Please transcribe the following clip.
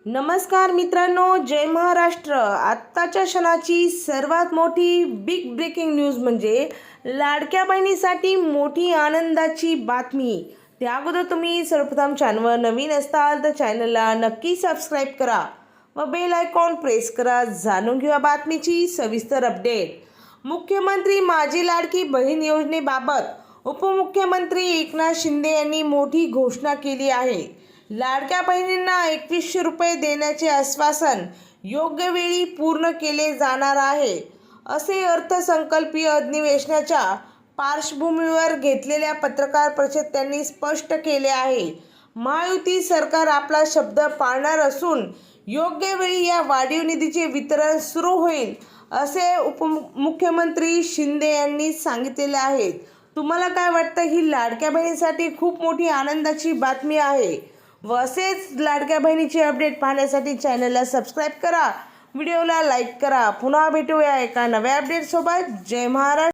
नमस्कार मित्रांनो, जय महाराष्ट्र. आत्ताच्या क्षणाची सर्वात मोठी बिग ब्रेकिंग न्यूज म्हणजे लाडक्या बहिणीसाठी मोठी आनंदाची बातमी. त्या अगोदर तुम्ही सर्वप्रथम चॅनलवर नवीन असाल तर चॅनलला नक्की सबस्क्राईब करा व बेल आयकॉन प्रेस करा. जाणून घेऊया बातमीची सविस्तर अपडेट. मुख्यमंत्री माझी लाडकी बहीण योजनेबाबत उपमुख्यमंत्री एकनाथ शिंदे यांनी मोठी घोषणा केली आहे. लाडक्या बहिणींना 2100 रुपये देण्याचे आश्वासन योग्य वेळी पूर्ण केले जाणार आहे, असे अर्थसंकल्पीय अधिवेशनाच्या पार्श्वभूमीवर घेतलेल्या पत्रकार परिषदेत त्यांनी स्पष्ट केले आहे. महायुती सरकार आपला शब्द पाळणार असून योग्य वेळी या वाढीव निधीचे वितरण सुरू होईल, असे उपमुख्यमंत्री शिंदे यांनी सांगितलेले आहे. तुम्हाला काय वाटतं? ही लाडक्या बहिणीसाठी खूप मोठी आनंदाची बातमी आहे व असेच लाडक्या बहिणीचे अपडेट पाहण्यासाठी चॅनलला सबस्क्राईब करा, व्हिडिओला लाईक करा. पुन्हा भेटूया एका नव्या अपडेटसोबत. जय महाराष्ट्र.